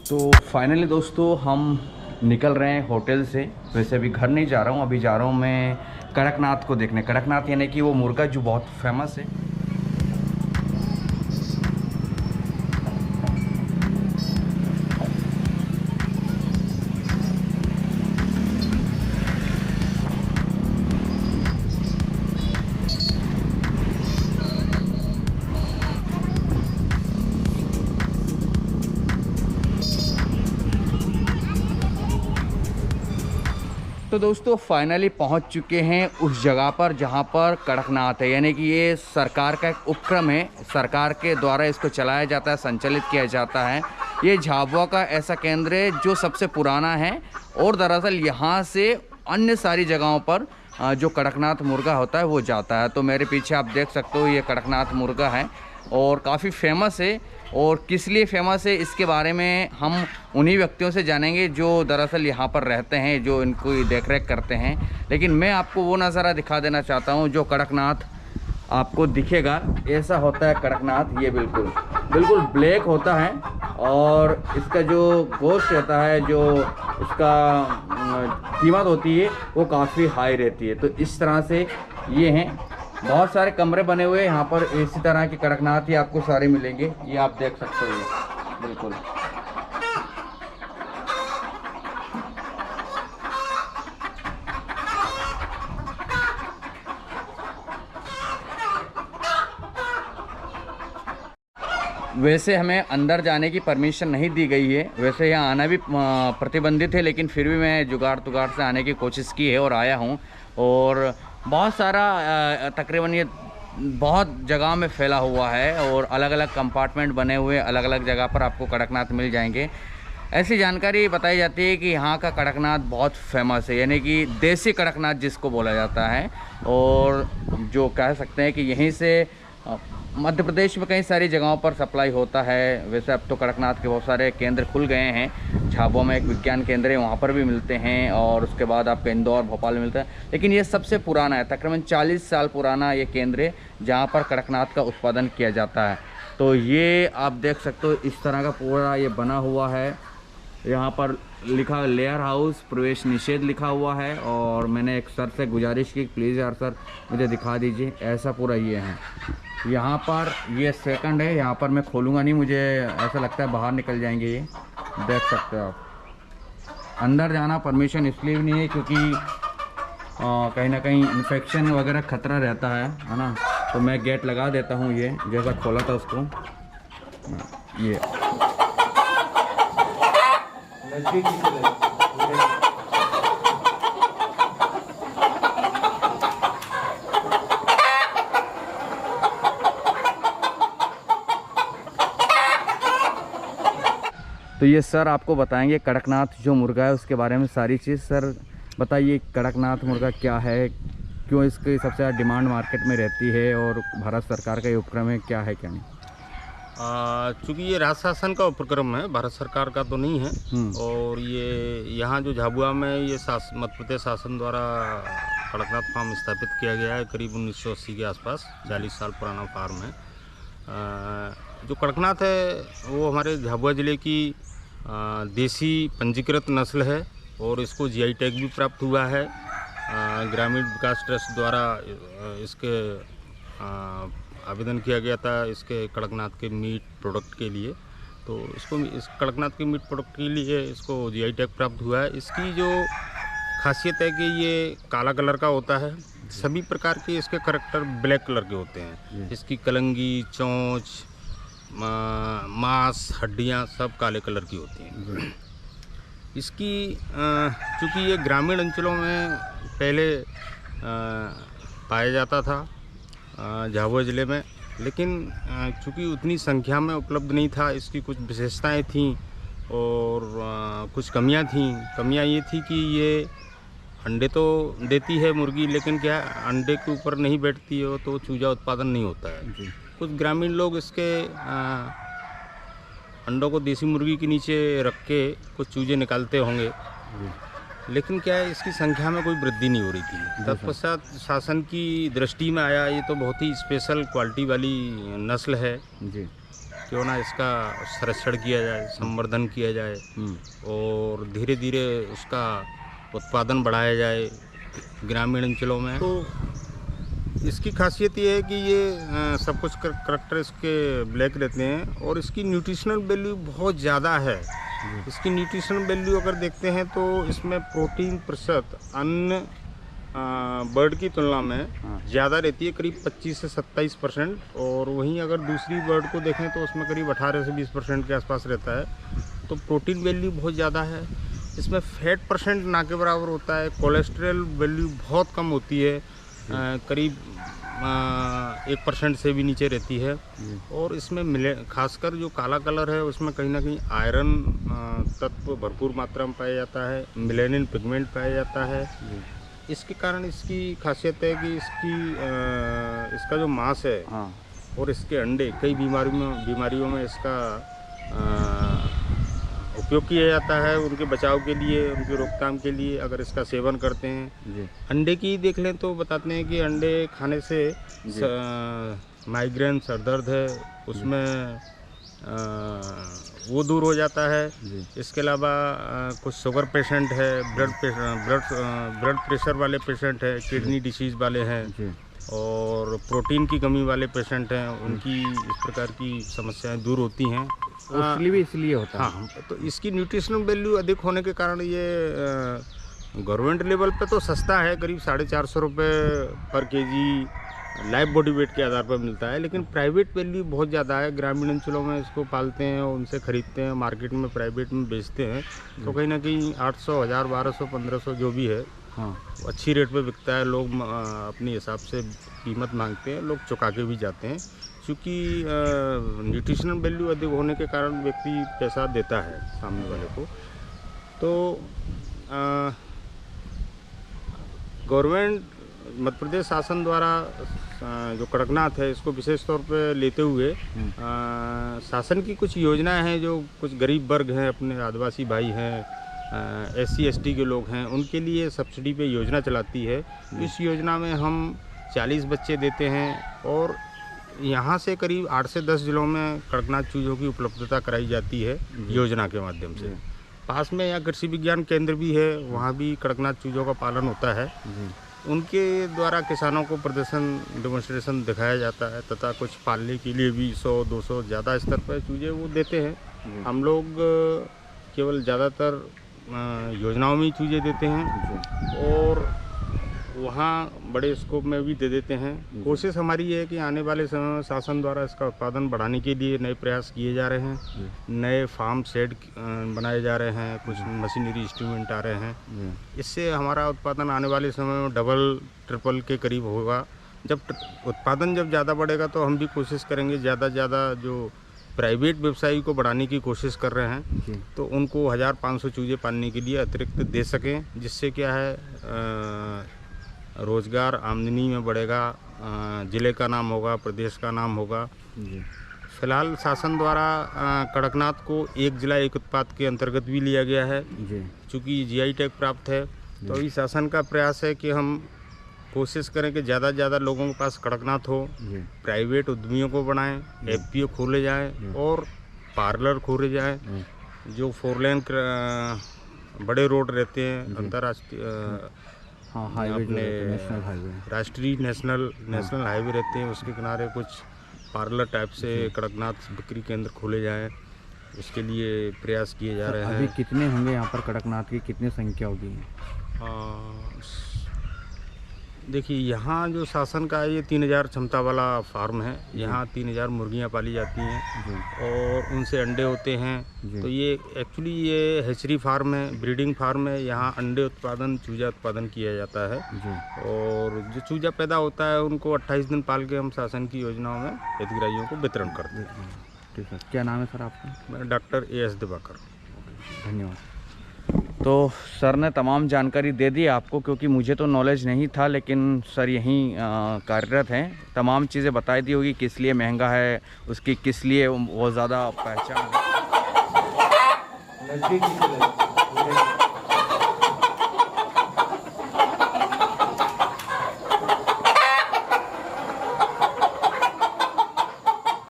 तो फाइनली दोस्तों हम निकल रहे हैं होटल से। वैसे अभी घर नहीं जा रहा हूँ, अभी जा रहा हूँ मैं कड़कनाथ को देखने। कड़कनाथ यानी कि वो मुर्गा जो बहुत फेमस है। तो दोस्तों फाइनली पहुंच चुके हैं उस जगह पर जहां पर कड़कनाथ है। यानी कि ये सरकार का एक उपक्रम है, सरकार के द्वारा इसको चलाया जाता है, संचालित किया जाता है। ये झाबुआ का ऐसा केंद्र है जो सबसे पुराना है और दरअसल यहाँ से अन्य सारी जगहों पर जो कड़कनाथ मुर्गा होता है वो जाता है। तो मेरे पीछे आप देख सकते हो ये कड़कनाथ मुर्गा है और काफ़ी फेमस है। और किस लिए फेमस है इसके बारे में हम उन्हीं व्यक्तियों से जानेंगे जो दरअसल यहाँ पर रहते हैं, जो इनको देख रेख करते हैं। लेकिन मैं आपको वो नज़ारा दिखा देना चाहता हूँ जो कड़कनाथ आपको दिखेगा। ऐसा होता है कड़कनाथ, ये बिल्कुल बिल्कुल ब्लैक होता है और इसका जो गोश्त रहता है, जो इसका कीमत होती है वो काफ़ी हाई रहती है। तो इस तरह से ये हैं, बहुत सारे कमरे बने हुए हैं यहाँ पर। इसी तरह के कड़कनाथ ही आपको सारे मिलेंगे, ये आप देख सकते हो। ये बिल्कुल वैसे हमें अंदर जाने की परमिशन नहीं दी गई है। वैसे यहाँ आना भी प्रतिबंधित है, लेकिन फिर भी मैं जुगाड़ तुगाड़ से आने की कोशिश की है और आया हूँ। और बहुत सारा तकरीबन ये बहुत जगह में फैला हुआ है और अलग अलग कंपार्टमेंट बने हुए, अलग अलग जगह पर आपको कड़कनाथ मिल जाएंगे। ऐसी जानकारी बताई जाती है कि यहाँ का कड़कनाथ बहुत फेमस है, यानी कि देसी कड़कनाथ जिसको बोला जाता है। और जो कह सकते हैं कि यहीं से मध्य प्रदेश में कई सारी जगहों पर सप्लाई होता है। वैसे अब तो कड़कनाथ के बहुत सारे केंद्र खुल गए हैं। झाबुआ में एक विज्ञान केंद्र है, वहाँ पर भी मिलते हैं और उसके बाद आपका इंदौर, भोपाल में मिलता है। लेकिन ये सबसे पुराना है, तकरीबन 40 साल पुराना ये केंद्र है जहाँ पर कड़कनाथ का उत्पादन किया जाता है। तो ये आप देख सकते हो इस तरह का पूरा ये बना हुआ है। यहाँ पर लिखा लेयर हाउस, प्रवेश निषेध लिखा हुआ है। और मैंने एक सर से गुजारिश की, प्लीज़ यार सर मुझे दिखा दीजिए। ऐसा पूरा ये है। यहाँ पर ये सेकंड है, यहाँ पर मैं खोलूँगा नहीं, मुझे ऐसा लगता है बाहर निकल जाएंगे। ये देख सकते हो आप। अंदर जाना परमिशन इसलिए भी नहीं है क्योंकि कहीं ना कहीं इन्फेक्शन वगैरह खतरा रहता है ना। तो मैं गेट लगा देता हूँ। ये जैसा खोला था उसको, ये तो ये सर आपको बताएंगे कड़कनाथ जो मुर्गा है उसके बारे में सारी चीज़। सर बताइए कड़कनाथ मुर्गा क्या है, क्यों इसकी सबसे ज़्यादा डिमांड मार्केट में रहती है और भारत सरकार का ये उपक्रम है, क्या है क्या नहीं? चूँकि ये राज्य शासन का उपक्रम है, भारत सरकार का तो नहीं है। और ये यहाँ जो झाबुआ में ये मध्य प्रदेश शासन द्वारा कड़कनाथ फार्म स्थापित किया गया है करीब 1980 के आसपास। 40 साल पुराना फार्म है। जो कड़कनाथ है वो हमारे झाबुआ ज़िले की देसी पंजीकृत नस्ल है और इसको जीआई टैग भी प्राप्त हुआ है। ग्रामीण विकास ट्रस्ट द्वारा इसके आवेदन किया गया था इसके कड़कनाथ के मीट प्रोडक्ट के लिए। तो इसको इस कड़कनाथ के मीट प्रोडक्ट के लिए इसको जीआई टैग प्राप्त हुआ है। इसकी जो खासियत है कि ये काला कलर का होता है। सभी प्रकार के इसके करैक्टर ब्लैक कलर के होते हैं। इसकी कलंगी, चोंच, मांस, हड्डियां सब काले कलर की होती हैं। इसकी चूँकि ये ग्रामीण अंचलों में पहले पाया जाता था झाबुआ ज़िले में, लेकिन चूँकि उतनी संख्या में उपलब्ध नहीं था। इसकी कुछ विशेषताएं थीं और कुछ कमियां थीं। कमियां ये थी कि ये अंडे तो देती है मुर्गी, लेकिन क्या अंडे के ऊपर नहीं बैठती है तो चूजा उत्पादन नहीं होता है। कुछ ग्रामीण लोग इसके अंडों को देसी मुर्गी के नीचे रख के कुछ चूजे निकालते होंगे, लेकिन क्या है इसकी संख्या में कोई वृद्धि नहीं हो रही थी। तत्पश्चात शासन की दृष्टि में आया ये तो बहुत ही स्पेशल क्वालिटी वाली नस्ल है जी। क्यों ना इसका संरक्षण किया जाए, संवर्धन किया जाए और धीरे धीरे उसका उत्पादन बढ़ाया जाए ग्रामीण अंचलों में। तो इसकी खासियत ये है कि ये सब कुछ करैक्टर इसके ब्लैक रहते हैं और इसकी न्यूट्रिशनल वैल्यू बहुत ज़्यादा है। इसकी न्यूट्रिशनल वैल्यू अगर देखते हैं तो इसमें प्रोटीन प्रतिशत अन्य बर्ड की तुलना में ज़्यादा रहती है, करीब 25 से 27%। और वहीं अगर दूसरी बर्ड को देखें तो उसमें करीब 18 से 20% के आसपास रहता है। तो प्रोटीन वैल्यू बहुत ज़्यादा है। इसमें फैट परसेंट ना के बराबर होता है। कोलेस्ट्रॉल वैल्यू बहुत कम होती है, करीब 1% से भी नीचे रहती है। और इसमें खासकर जो काला कलर है उसमें कहीं ना कहीं आयरन तत्व भरपूर मात्रा में पाया जाता है, मेलानिन पिगमेंट पाया जाता है। इसके कारण इसकी खासियत है कि इसका जो मांस है और इसके अंडे कई बीमारियों में इसका उपयोग किया जाता है, उनके बचाव के लिए, उनकी रोकथाम के लिए अगर इसका सेवन करते हैं। अंडे की देख लें तो बताते हैं कि अंडे खाने से माइग्रेन, सर दर्द है उसमें वो दूर हो जाता है। इसके अलावा कुछ शुगर पेशेंट है, ब्लड प्रेशर वाले पेशेंट है, किडनी डिसीज़ वाले हैं और प्रोटीन की कमी वाले पेशेंट हैं, उनकी इस प्रकार की समस्याएं दूर होती हैं। उसके भी इसलिए होता है। हाँ, तो इसकी न्यूट्रिशनल वैल्यू अधिक होने के कारण ये गवर्नमेंट लेवल पे तो सस्ता है, करीब 450 रुपये पर केजी लाइव बॉडी वेट के आधार पर मिलता है। लेकिन प्राइवेट वैल्यू बहुत ज़्यादा है। ग्रामीण अंचलों में इसको पालते हैं और उनसे ख़रीदते हैं, मार्केट में प्राइवेट में बेचते हैं तो कहीं ना कहीं 800, 1000, 1200, 1500 जो भी है अच्छी रेट पे बिकता है। लोग अपने हिसाब से कीमत मांगते हैं, लोग चुका के भी जाते हैं। क्योंकि न्यूट्रिशनल वैल्यू अधिक होने के कारण व्यक्ति पैसा देता है सामने वाले को। तो गवर्नमेंट मध्य प्रदेश शासन द्वारा जो कड़कनाथ है इसको विशेष तौर पे लेते हुए शासन की कुछ योजनाएं हैं जो कुछ गरीब वर्ग हैं, अपने आदिवासी भाई हैं, SC ST के लोग हैं, उनके लिए सब्सिडी पे योजना चलाती है। इस योजना में हम 40 बच्चे देते हैं और यहाँ से करीब 8 से 10 जिलों में कड़कनाथ चूजों की उपलब्धता कराई जाती है योजना के माध्यम से। पास में यहाँ कृषि विज्ञान केंद्र भी है, वहाँ भी कड़कनाथ चूजों का पालन होता है। उनके द्वारा किसानों को डेमोन्स्ट्रेशन दिखाया जाता है तथा कुछ पालने के लिए भी 100-200 ज़्यादा स्तर पर चूजे वो देते हैं। हम लोग केवल ज़्यादातर योजनाओं में ही चूजे देते हैं और वहाँ बड़े स्कोप में भी दे देते हैं। कोशिश हमारी ये है कि आने वाले समय में शासन द्वारा इसका उत्पादन बढ़ाने के लिए नए प्रयास किए जा रहे हैं, नए फार्म शेड बनाए जा रहे हैं, कुछ मशीनरी इंस्ट्रूमेंट आ रहे हैं। इससे हमारा उत्पादन आने वाले समय में डबल ट्रिपल के करीब होगा। जब उत्पादन ज़्यादा बढ़ेगा तो हम भी कोशिश करेंगे ज़्यादा जो प्राइवेट व्यवसायी को बढ़ाने की कोशिश कर रहे हैं तो उनको 1500 चूजे पालने के लिए अतिरिक्त दे सकें, जिससे क्या है रोज़गार, आमदनी में बढ़ेगा, ज़िले का नाम होगा, प्रदेश का नाम होगा। फिलहाल शासन द्वारा कड़कनाथ को एक जिला एक उत्पाद के अंतर्गत भी लिया गया है चूँकि GI टैग प्राप्त है। तो अभी शासन का प्रयास है कि हम कोशिश करें कि ज़्यादा लोगों के पास कड़कनाथ हो, प्राइवेट उद्यमियों को बनाएं, FPO खोले जाएं और पार्लर खोले जाएं। जो 4 लेन बड़े रोड रहते हैं, अंतर्राष्ट्रीय अपने राष्ट्रीय नेशनल हाईवे रहते हैं, उसके किनारे कुछ पार्लर टाइप से कड़कनाथ बिक्री केंद्र खोले जाएं, उसके लिए प्रयास किए जा रहे हैं। अभी कितने होंगे यहाँ पर कड़कनाथ की, कितनी संख्या होगी? देखिए यहाँ जो शासन का है ये 3000 क्षमता वाला फार्म है। यहाँ 3000 मुर्गियाँ पाली जाती हैं और उनसे अंडे होते हैं। तो ये एक्चुअली ये हैचरी फार्म है, ब्रीडिंग फार्म है। यहाँ अंडे उत्पादन, चूजा उत्पादन किया जाता है और जो चूजा पैदा होता है उनको 28 दिन पाल के हम शासन की योजनाओं में हितग्राहियों को वितरण करते हैं। ठीक है, क्या नाम है सर आपका? मैं डॉक्टर AS दिवाकर। धन्यवाद। तो सर ने तमाम जानकारी दे दी आपको, क्योंकि मुझे तो नॉलेज नहीं था, लेकिन सर यहीं कार्यरत हैं, तमाम चीज़ें बताई दी होगी, किस लिए महंगा है, उसकी किस लिए बहुत ज़्यादा पहचान है।